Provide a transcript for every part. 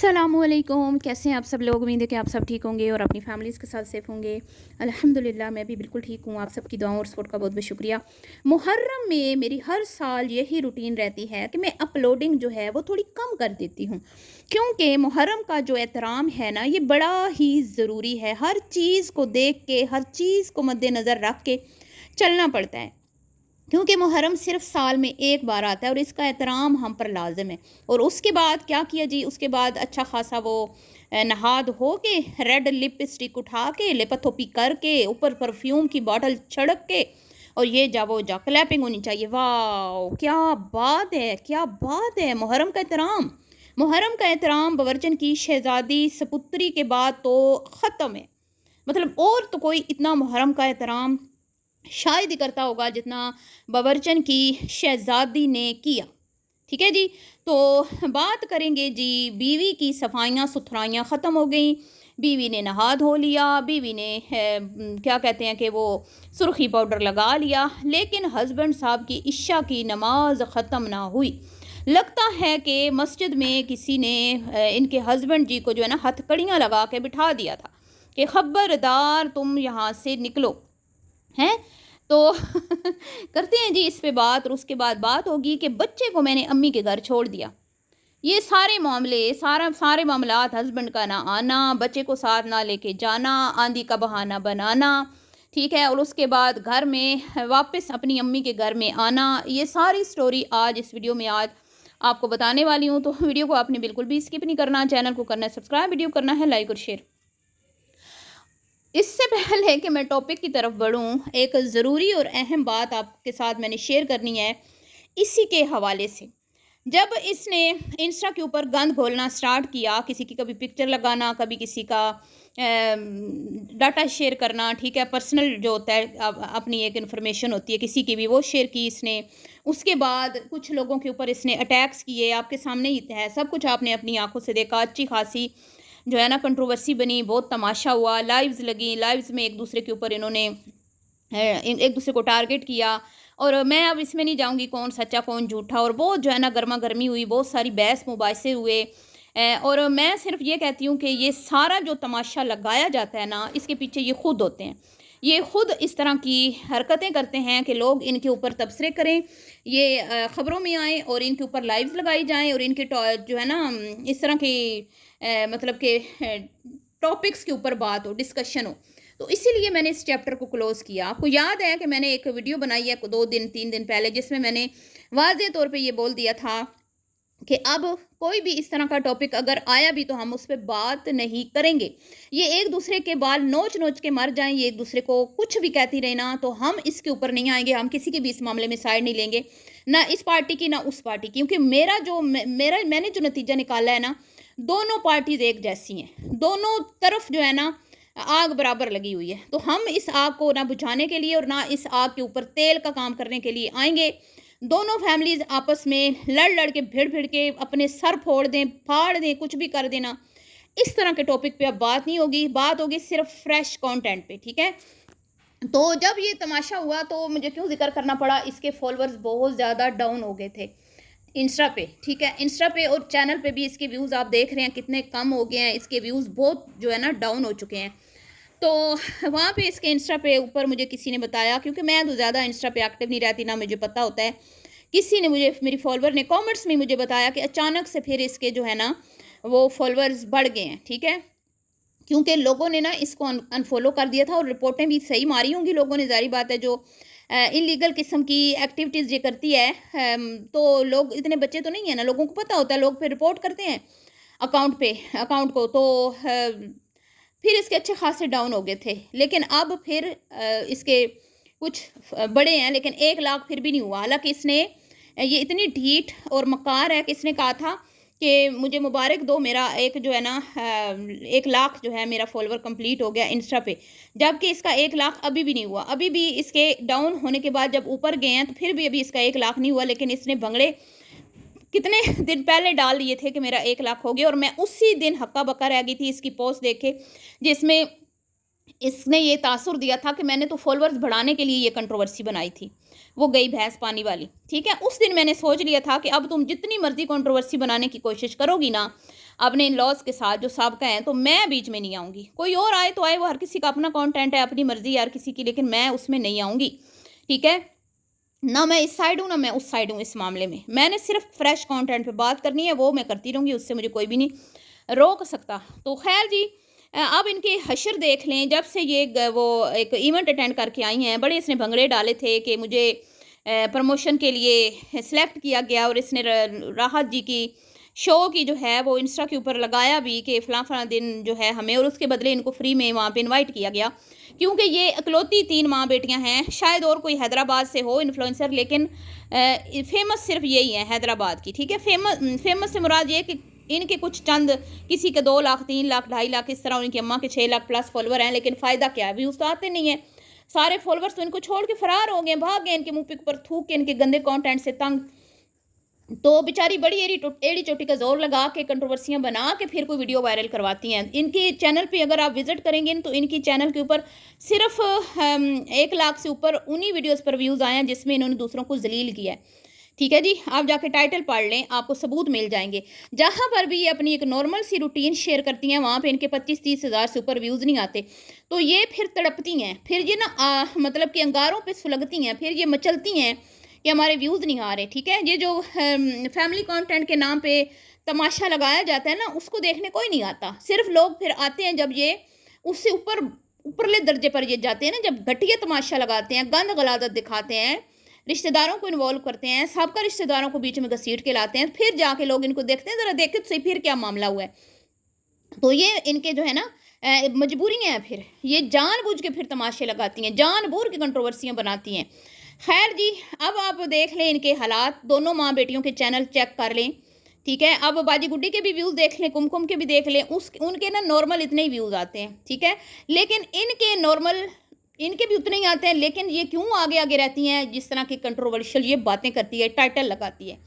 अस्सलामुअलैकुम, कैसे हैं आप सब लोग। उम्मीद है कि आप सब ठीक होंगे और अपनी फैमिलीज़ के साथ सेफ़ होंगे। अल्हम्दुलिल्लाह मैं भी बिल्कुल ठीक हूँ। आप सबकी दुआओं और सपोर्ट का बहुत बहुत शुक्रिया। मुहर्रम में मेरी हर साल यही रूटीन रहती है कि मैं अपलोडिंग जो है वो थोड़ी कम कर देती हूँ, क्योंकि मुहर्रम का जो एहतराम है ना, ये बड़ा ही ज़रूरी है। हर चीज़ को देख के, हर चीज़ को मद्देनज़र रख के चलना पड़ता है, क्योंकि मुहर्रम सिर्फ साल में एक बार आता है और इसका एहतराम हम पर लाजिम है। और उसके बाद क्या किया जी, उसके बाद अच्छा खासा वो नहा धो के रेड लिपस्टिक उठा के लिपथोपी करके ऊपर परफ्यूम की बॉटल छिड़क के और ये जा वो जा क्लैपिंग होनी चाहिए। वाह क्या बात है, क्या बात है। मुहर्रम का एहतराम, मुहर्रम का एहतराम बवर्चन की शहजादी सपुत्री के बाद तो ख़त्म है। मतलब और तो कोई इतना मुहर्रम का एहतराम शायद ही करता होगा जितना बाबरचन की शहजादी ने किया। ठीक है जी। तो बात करेंगे जी, बीवी की सफाइयाँ सुथराइयाँ ख़त्म हो गई। बीवी ने नहा धो लिया, बीवी ने क्या कहते हैं कि वो सुर्खी पाउडर लगा लिया, लेकिन हस्बैंड साहब की इशा की नमाज ख़त्म ना हुई। लगता है कि मस्जिद में किसी ने इनके हस्बैंड जी को जो है ना हथकड़ियाँ लगा के बिठा दिया था कि खबरदार तुम यहाँ से निकलो हैं। तो करते हैं जी इस पे बात, और उसके बाद बात होगी कि बच्चे को मैंने अम्मी के घर छोड़ दिया। ये सारे मामले, सारे मामलात, हस्बैंड का ना आना, बच्चे को साथ ना लेके जाना, आंधी का बहाना बनाना, ठीक है, और उसके बाद घर में वापस अपनी अम्मी के घर में आना, ये सारी स्टोरी आज इस वीडियो में आज आपको बताने वाली हूँ। तो वीडियो को आपने बिल्कुल भी स्किप नहीं करना, चैनल को करना है सब्सक्राइब, वीडियो करना है लाइक और शेयर। इससे पहले कि मैं टॉपिक की तरफ बढ़ूं, एक ज़रूरी और अहम बात आपके साथ मैंने शेयर करनी है इसी के हवाले से। जब इसने इंस्टा के ऊपर गंद घोलना स्टार्ट किया, किसी की कभी पिक्चर लगाना, कभी किसी का डाटा शेयर करना, ठीक है, पर्सनल जो होता है अपनी एक इन्फॉर्मेशन होती है किसी की भी, वो शेयर की इसने। उसके बाद कुछ लोगों के ऊपर इसने अटैक्स किए, आपके सामने ही है, सब कुछ आपने अपनी आंखों से देखा। अच्छी खासी जो है ना कंट्रोवर्सी बनी, बहुत तमाशा हुआ, लाइव्स लगी, लाइव्स में एक दूसरे के ऊपर इन्होंने एक दूसरे को टारगेट किया। और मैं अब इसमें नहीं जाऊंगी कौन सच्चा कौन झूठा, और बहुत जो है ना गर्मा गर्मी हुई, बहुत सारी बहस मुबाहिसे हुए। और मैं सिर्फ ये कहती हूँ कि ये सारा जो तमाशा लगाया जाता है ना, इसके पीछे ये खुद होते हैं। ये खुद इस तरह की हरकतें करते हैं कि लोग इनके ऊपर तबसरे करें, ये ख़बरों में आएँ और इनके ऊपर लाइव्स लगाई जाएँ और इनके जो है ना इस तरह की मतलब के टॉपिक्स के ऊपर बात हो, डिस्कशन हो। तो इसीलिए मैंने इस चैप्टर को क्लोज़ किया। आपको याद है कि मैंने एक वीडियो बनाई है 2 दिन 3 दिन पहले, जिसमें मैंने वाज़ेह तौर पे ये बोल दिया था कि अब कोई भी इस तरह का टॉपिक अगर आया भी तो हम उस पे बात नहीं करेंगे। ये एक दूसरे के बाल नोच-नोच के मर जाएँ, ये एक दूसरे को कुछ भी कहती रहे ना, तो हम इसके ऊपर नहीं आएँगे, हम किसी की भी इस मामले में साइड नहीं लेंगे, ना इस पार्टी की ना उस पार्टी की। क्योंकि मैंने जो नतीजा निकाला है ना, दोनों पार्टीज़ एक जैसी हैं। दोनों तरफ जो है ना आग बराबर लगी हुई है। तो हम इस आग को ना बुझाने के लिए और ना इस आग के ऊपर तेल का काम करने के लिए आएँगे। दोनों फैमिलीज़ आपस में लड़-लड़ के, भिड़-भिड़ के अपने सर फोड़ दें, फाड़ दें, कुछ भी कर देना। इस तरह के टॉपिक पे अब बात नहीं होगी, बात होगी सिर्फ़ फ्रेश कंटेंट पे, ठीक है? तो जब ये तमाशा हुआ तो मुझे क्यों ज़िक्र करना पड़ा, इसके फॉलोअर्स बहुत ज़्यादा डाउन हो गए थे इंस्टा पे, ठीक है? इंस्टा पे और चैनल पे भी इसके व्यूज़ आप देख रहे हैं कितने कम हो गए हैं, इसके व्यूज़ बहुत जो है ना डाउन हो चुके हैं। तो वहाँ पे इसके इंस्टा पे ऊपर मुझे किसी ने बताया, क्योंकि मैं तो ज़्यादा इंस्टा पे एक्टिव नहीं रहती, ना मुझे पता होता है। किसी ने मुझे, मेरी फॉलोवर ने कमेंट्स में मुझे बताया कि अचानक से फिर इसके जो है ना वो फॉलोअर्स बढ़ गए हैं, ठीक है? क्योंकि लोगों ने ना इसको अनफॉलो कर दिया था और रिपोर्टें भी सही मारी होंगी लोगों ने, ज़ाहिर बात है। जो इलीगल किस्म की एक्टिविटीज़ ये करती है, तो लोग इतने बच्चे तो नहीं है ना, लोगों को पता होता है, लोग फिर रिपोर्ट करते हैं अकाउंट को। तो फिर इसके अच्छे खासे डाउन हो गए थे, लेकिन अब फिर इसके कुछ बड़े हैं, लेकिन 1 लाख फिर भी नहीं हुआ। हालांकि इसने ये इतनी ढीठ और मकार है कि इसने कहा था कि मुझे मुबारक दो, मेरा एक जो है ना 1 लाख जो है मेरा फॉलोवर कंप्लीट हो गया इंस्टा पे, जबकि इसका 1 लाख अभी भी नहीं हुआ। अभी भी इसके डाउन होने के बाद जब ऊपर गए हैं तो फिर भी अभी इसका 1 लाख नहीं हुआ। लेकिन इसने भंगड़े कितने दिन पहले डाल दिए थे कि मेरा 1 लाख हो गया, और मैं उसी दिन हक्का बक्का रह गई थी इसकी पोस्ट देख के, जिसमें इसने ये तासुर दिया था कि मैंने तो फॉलोअर्स बढ़ाने के लिए ये कंट्रोवर्सी बनाई थी, वो गई भैंस पानी वाली, ठीक है? उस दिन मैंने सोच लिया था कि अब तुम जितनी मर्जी कंट्रोवर्सी बनाने की कोशिश करोगी ना, अपने इन लॉज के साथ जो सबका है, तो मैं बीच में नहीं आऊँगी। कोई और आए तो आए, वो हर किसी का अपना कंटेंट है, अपनी मर्ज़ी है हर किसी की, लेकिन मैं उसमें नहीं आऊँगी, ठीक है? ना मैं इस साइड हूँ, ना मैं उस साइड हूँ इस मामले में। मैंने सिर्फ़ फ्रेश कंटेंट पे बात करनी है, वो मैं करती रहूँगी, उससे मुझे कोई भी नहीं रोक सकता। तो ख़ैर जी, अब इनके हशर देख लें, जब से ये वो एक इवेंट अटेंड करके आई हैं, बड़े इसने भंगड़े डाले थे कि मुझे प्रमोशन के लिए सेलेक्ट किया गया, और इसने राहत जी की शो की जो है वो इंस्टा के ऊपर लगाया भी कि फ़लाँ-फ़लाँ दिन जो है हमें, और उसके बदले इनको फ्री में वहाँ पे इनवाइट किया गया, क्योंकि ये इकलौती 3 माँ बेटियाँ हैं। शायद और कोई हैदराबाद से हो इन्फ्लुएंसर, लेकिन फेमस सिर्फ यही है हैदराबाद की, ठीक है? फेमस से मुराद ये कि इनके कुछ चंद, किसी के 2 लाख, 3 लाख, 2.5 लाख, इस तरह, उनकी अम्मा के 6 लाख प्लस फॉलोवर हैं, लेकिन फ़ायदा क्या है? व्यूज़ तो आते नहीं है। सारे फॉलोवर्स तो इनको छोड़ के फरार हो गए, भाग गए, इनके मुँह पे ऊपर थूक के, इनके गंदे कंटेंट से तंग। तो बेचारी बड़ी एड़ी चोटी का ज़ोर लगा के कंट्रोवर्सियाँ बना के फिर कोई वीडियो वायरल करवाती हैं। इनके चैनल पे अगर आप विज़िट करेंगे तो इनकी चैनल के ऊपर सिर्फ़ 1 लाख से ऊपर उन्हीं वीडियोज़ पर व्यूज़ आए हैं जिसमें इन्होंने दूसरों को ज़लील किया है। ठीक है जी, आप जाके टाइटल पढ़ लें, आपको सबूत मिल जाएँगे। जहाँ पर भी ये अपनी एक नॉर्मल सी रूटीन शेयर करती हैं, वहाँ पे इनके 25-30 हज़ार से ऊपर व्यूज़ नहीं आते। तो ये फिर तड़पती हैं, फिर ये ना मतलब कि अंगारों पे सुलगती हैं, फिर ये मचलती हैं कि हमारे व्यूज़ नहीं आ रहे, ठीक है? ये जो फैमिली कंटेंट के नाम पे तमाशा लगाया जाता है ना, उसको देखने कोई नहीं आता। सिर्फ़ लोग फिर आते हैं जब ये उससे ऊपरले दर्जे पर ये जाते हैं ना, जब घटिया तमाशा लगाते हैं, गंद गलादत दिखाते हैं, रिश्तेदारों को इन्वॉल्व करते हैं, सबका रिश्तेदारों को बीच में घसीट के लाते हैं, फिर जाके लोग इनको देखते हैं, ज़रा देखें तो सही फिर क्या मामला हुआ है। तो ये इनके जो है ना मजबूरियाँ हैं, फिर ये जानबूझ के फिर तमाशे लगाती हैं, जानबूझ के कंट्रोवर्सियाँ बनाती हैं। खैर जी, अब आप देख लें इनके हालात, दोनों माँ बेटियों के चैनल चेक कर लें, ठीक है? अब बाजी गुड्डी के भी व्यूज़ देख लें, कुमकुम के भी देख लें, उनके ना नॉर्मल इतने ही व्यूज़ आते हैं, ठीक है? लेकिन इनके नॉर्मल, इनके भी उतने ही आते हैं, लेकिन ये क्यों आगे आगे रहती हैं, जिस तरह की कंट्रोवर्शियल ये बातें करती है, टाइटल लगाती है,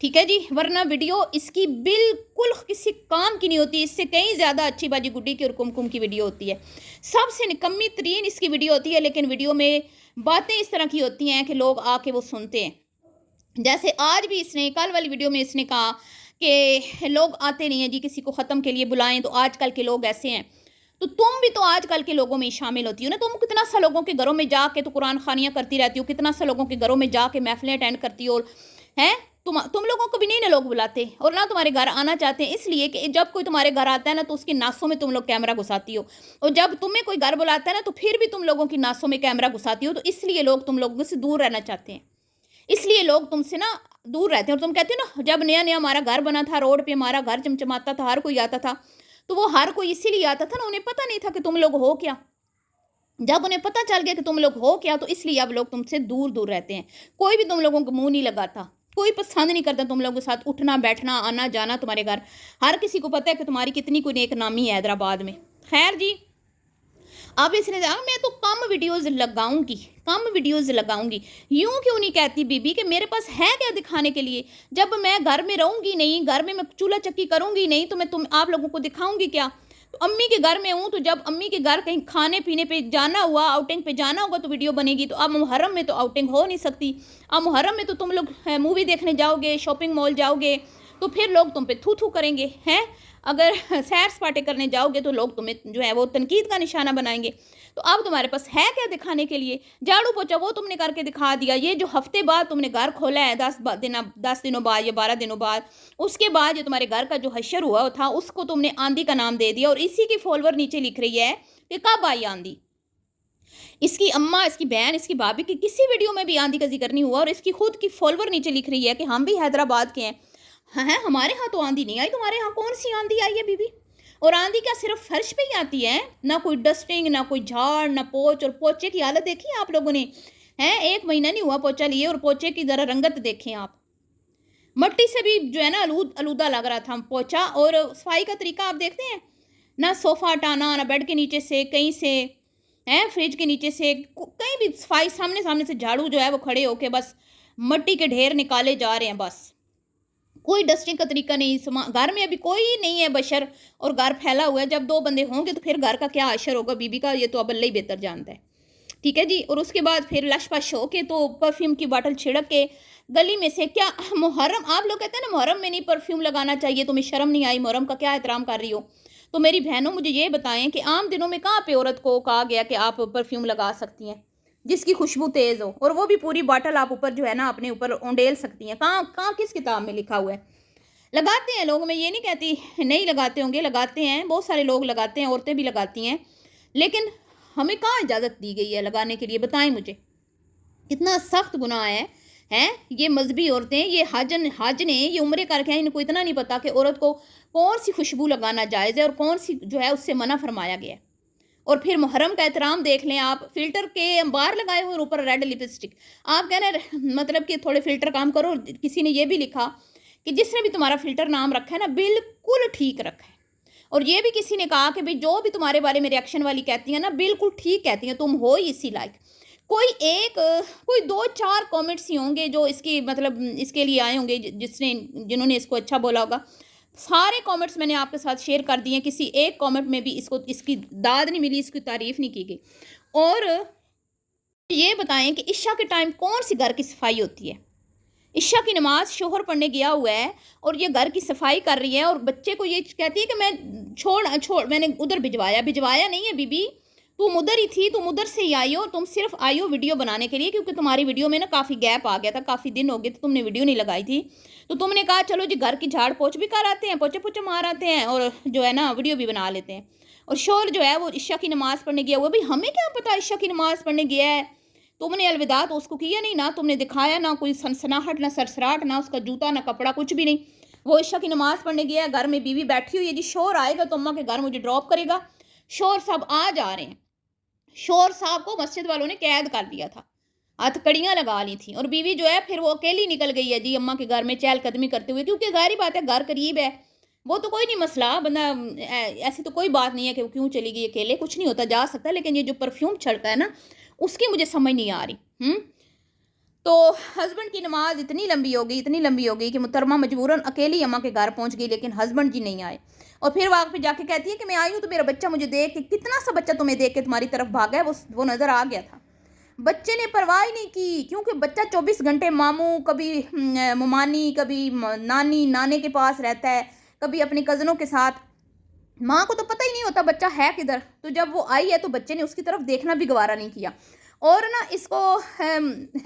ठीक है जी? वरना वीडियो इसकी बिल्कुल किसी काम की नहीं होती, इससे कहीं ज़्यादा अच्छी बाजी गुड्डी की और कुमकुम की वीडियो होती है। सबसे निकम्मी तरीन इसकी वीडियो होती है, लेकिन वीडियो में बातें इस तरह की होती हैं कि लोग आके वो सुनते हैं। जैसे आज भी इसने, कल वाली वीडियो में इसने कहा कि लोग आते नहीं हैं जी, किसी को ख़त्म के लिए बुलाएं, तो आजकल के लोग ऐसे हैं। तो तुम भी तो आजकल के लोगों में शामिल होती हो ना, तुम कितना सा लोगों के घरों में जाके तो कुरान खानियाँ करती रहती हो, कितना सा लोगों के घरों में जाके महफिलें अटेंड करती हो, हैं? तुम लोगों को भी नहीं ना लोग बुलाते, और ना तुम्हारे घर आना चाहते हैं, इसलिए कि जब कोई तुम्हारे घर आता है ना, तो उसकी नासों में तुम लोग कैमरा घुसाती हो, और जब तुम्हें कोई घर बुलाता है ना, तो फिर भी तुम लोगों की नासों में कैमरा घुसाती हो। तो इसलिए लोग तुम लोगों से दूर रहना चाहते हैं, इसलिए लोग तुमसे ना दूर रहते हैं। और तुम कहते हो ना, जब नया नया हमारा घर बना था, रोड पे हमारा घर चमचमाता था, हर कोई आता था, तो वो हर कोई इसीलिए आता था ना, उन्हें पता नहीं था कि तुम लोग हो क्या। जब उन्हें पता चल गया कि तुम लोग हो क्या, तो इसलिए अब लोग तुमसे दूर दूर रहते हैं। कोई भी तुम लोगों को मुंह नहीं लगाता, कोई पसंद नहीं करता तुम लोगों के साथ उठना बैठना, आना जाना तुम्हारे घर। हर किसी को पता है कि तुम्हारी कितनी कोई नेक नामी है हैदराबाद में। खैर जी, अब इसने कहा मैं तो कम वीडियोज़ लगाऊंगी। यूं क्यों नहीं कहती बीबी कि मेरे पास है क्या दिखाने के लिए? जब मैं घर में रहूंगी नहीं, घर में मैं चूल्हा चक्की करूंगी नहीं, तो मैं आप लोगों को दिखाऊंगी क्या? तो अम्मी के घर में हूँ, तो जब अम्मी के घर कहीं खाने पीने पे जाना हुआ, आउटिंग पे जाना होगा, तो वीडियो बनेगी। तो अब मुहर्रम में तो आउटिंग हो नहीं सकती। अब मुहर्रम में तो तुम लोग मूवी देखने जाओगे, शॉपिंग मॉल जाओगे, तो फिर लोग तुम पे थू थू करेंगे, हैं? अगर सैर सपाटे करने जाओगे तो लोग तुम्हें जो है वो तनकीद का निशाना बनाएंगे। तो अब तुम्हारे पास है क्या दिखाने के लिए? झाड़ू पोछा वो तुमने करके दिखा दिया। ये जो हफ्ते बाद तुमने घर खोला है, 10 दिनों बाद या 12 दिनों बाद, उसके बाद जो तुम्हारे घर का जो हशर हुआ था, उसको तुमने आंधी का नाम दे दिया, और इसी की फॉलोवर नीचे लिख रही है कि कब आई आंधी। इसकी अम्मा, इसकी बहन, इसकी भाभी की किसी वीडियो में भी आंधी का जिक्र नहीं हुआ, और इसकी खुद की फॉलोवर नीचे लिख रही है कि हम भी हैदराबाद के हैं। हाँ, हमारे यहाँ तो आंधी नहीं आई, तुम्हारे यहाँ कौन सी आंधी आई है बीबी? और आंधी क्या सिर्फ फर्श पे ही आती है? ना कोई डस्टिंग, ना कोई झाड़, ना पोच। और पोचे की हालत देखी है आप लोगों ने? हैं, 1 महीना नहीं हुआ पोचा लिए, और पोचे की ज़रा रंगत देखें आप। मट्टी से भी जो है ना आलूदा लग रहा था पोचा। और सफाई का तरीका आप देखते हैं ना, सोफ़ा हटाना, ना बेड के नीचे से, कहीं से हैं, फ्रिज के नीचे से, कहीं भी सफाई, सामने से झाड़ू जो है वो खड़े होके बस मट्टी के ढेर निकाले जा रहे हैं बस। कोई डस्टिंग का तरीका नहीं। घर में अभी कोई नहीं है बशर, और घर फैला हुआ है। जब 2 बंदे होंगे तो फिर घर का क्या असर होगा बीबी का, ये तो अब अल्लाह ही बेहतर जानता है, ठीक है जी। और उसके बाद फिर लश पश हो के तो परफ्यूम की बॉटल छिड़क के गली में से क्या मुहर्रम, आप लोग कहते हैं ना मुहर्रम में नहीं परफ्यूम लगाना चाहिए, तुम्हें शर्म नहीं आई, मुहर्रम का क्या एहतराम कर रही हो? तो मेरी बहनों मुझे ये बताएं कि आम दिनों में कहाँ पे औरत को कहा गया कि आप परफ्यूम लगा सकती हैं जिसकी खुशबू तेज़ हो, और वो भी पूरी बॉटल आप ऊपर जो है ना अपने ऊपर उंडेल सकती हैं? कहाँ कहाँ किस किताब में लिखा हुआ है? लगाते हैं लोग, मैं ये नहीं कहती नहीं लगाते होंगे, लगाते हैं, बहुत सारे लोग लगाते हैं, औरतें भी लगाती हैं, लेकिन हमें कहाँ इजाज़त दी गई है लगाने के लिए? बताएं मुझे, कितना सख्त गुनाह है हैं? ये मजहबी औरतें, ये हज ने ये उम्रें करके हैं, इनको इतना नहीं पता कि औरत को कौन सी खुशबू लगाना जायज़ है और कौन सी जो है उससे मना फरमाया गया है। और फिर मुहर्रम का एहतराम देख लें आप, फ़िल्टर के बाहर लगाए हुए और ऊपर रेड लिपस्टिक। आप कह रहे हैं मतलब कि थोड़े फ़िल्टर काम करो। किसी ने ये भी लिखा कि जिसने भी तुम्हारा फ़िल्टर नाम रखा है ना, बिल्कुल ठीक रखा है। और ये भी किसी ने कहा कि भाई जो भी तुम्हारे बारे में रिएक्शन वाली कहती हैं ना, बिल्कुल ठीक कहती हैं, तुम हो ही इसी लायक। कोई 2-4 कमेंट्स ही होंगे जो इसकी मतलब इसके लिए आए होंगे, जिन्होंने इसको अच्छा बोला होगा। सारे कमेंट्स मैंने आपके साथ शेयर कर दिए हैं, किसी एक कमेंट में भी इसकी दाद नहीं मिली, इसकी तारीफ़ नहीं की गई। और ये बताएं कि इशा के टाइम कौन सी घर की सफाई होती है? इशा की नमाज शोहर पढ़ने गया हुआ है और ये घर की सफाई कर रही है, और बच्चे को ये कहती है कि मैं छोड़ मैंने उधर भिजवाया नहीं है बीबी, तुम उधर ही थी, तुम उधर से ही आई हो, तुम सिर्फ आई हो वीडियो बनाने के लिए, क्योंकि तुम्हारी वीडियो में ना काफ़ी गैप आ गया था, काफ़ी दिन हो गए थे तुमने वीडियो नहीं लगाई थी, तो तुमने कहा चलो जी घर की झाड़ पोछ भी कर आते हैं, पोछे पोछे मार आते हैं, और जो है ना वीडियो भी बना लेते हैं। और शोहर जो है वो इशा की नमाज़ पढ़ने गया हुआ, भाई हमें क्या पता इशा की नमाज़ पढ़ने गया है? तुमने अलविदा तो उसको किया नहीं ना, तुमने दिखाया ना कोई सनसनाहट, ना सरसराहट, ना उसका जूता, ना कपड़ा, कुछ भी नहीं। वो इशा की नमाज़ पढ़ने गया है, घर में बीवी बैठी हुई है जी, शोहर आएगा तो अम्मा के घर मुझे ड्रॉप करेगा। शोहर साहब आ जा रहे हैं, शोहर साहब को मस्जिद वालों ने कैद कर दिया था, हथकड़ियाँ लगा ली थी, और बीवी जो है फिर वो अकेली निकल गई है जी अम्मा के घर में चहलकदमी करते हुए, क्योंकि ज़ाहिर बात है घर करीब है, वो तो कोई नहीं मसला, बंदा ऐसी तो कोई बात नहीं है कि वो क्यों चली गई अकेले, कुछ नहीं होता, जा सकता है, लेकिन ये जो परफ्यूम छड़का है ना, उसकी मुझे समझ नहीं आ रही। तो हस्बैंड की नमाज इतनी लंबी हो गई कि मुहतरमा मजबूरन अकेली अम्मा के घर पहुंच गई, लेकिन हस्बैंड जी नहीं आए। और फिर वहाँ पे जाके कहती है कि मैं आई हूँ तो मेरा बच्चा मुझे देख के, कितना सा बच्चा तुम्हें देख के तुम्हारी तरफ भागा है, वो नज़र आ गया था। बच्चे ने परवाह ही नहीं की, क्योंकि बच्चा 24 घंटे मामू, कभी मुमानी, कभी नानी नाने के पास रहता है, कभी अपनी कज़नों के साथ। माँ को तो पता ही नहीं होता बच्चा है किधर, तो जब वो आई है तो बच्चे ने उसकी तरफ देखना भी गवारा नहीं किया। और ना इसको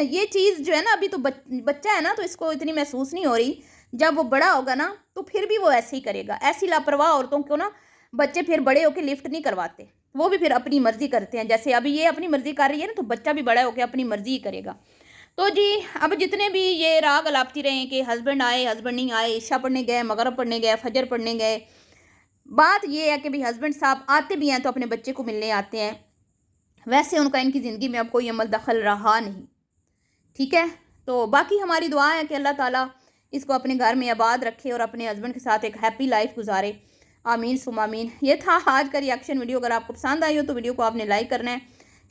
ये चीज़ जो है ना, अभी तो बच्चा है ना, तो इसको इतनी महसूस नहीं हो रही, जब वो बड़ा होगा ना तो फिर भी वो ऐसे ही करेगा। ऐसी लापरवाह औरतों को ना बच्चे फिर बड़े होकर लिफ्ट नहीं करवाते, वो भी फिर अपनी मर्ज़ी करते हैं। जैसे अभी ये अपनी मर्ज़ी कर रही है ना, तो बच्चा भी बड़ा होकर अपनी मर्ज़ी ही करेगा। तो जी अब जितने भी ये राग अलापती रहे कि हस्बैंड आए, हस्बैंड नहीं आए, इशा पढ़ने गए, मगरिब पढ़ने गए, फजर पढ़ने गए, बात ये है कि भाई हस्बैंड साहब आते भी हैं तो अपने बच्चे को मिलने आते हैं, वैसे उनका इनकी ज़िंदगी में अब कोई अमल दखल रहा नहीं। ठीक है, तो बाकी हमारी दुआ है कि अल्लाह ताला इसको अपने घर में आबाद रखे और अपने हस्बैंड के साथ एक हैप्पी लाइफ गुजारे। आमीन सुम आमीन। ये था आज का रिएक्शन वीडियो। अगर आपको पसंद आई हो तो वीडियो को आपने लाइक करना है,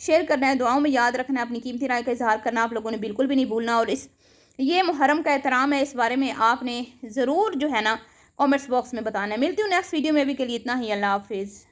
शेयर करना है, दुआओं में याद रखना है, अपनी कीमती राय का इजहार करना आप लोगों ने बिल्कुल भी नहीं भूलना। और ये मुहर्रम का एहतराम है, इस बारे में आपने ज़रूर जो है ना कमेंट्स बॉक्स में बताना है। मिलती हूँ नेक्स्ट वीडियो में, अभी के लिए इतना ही। अल्लाह हाफिज़।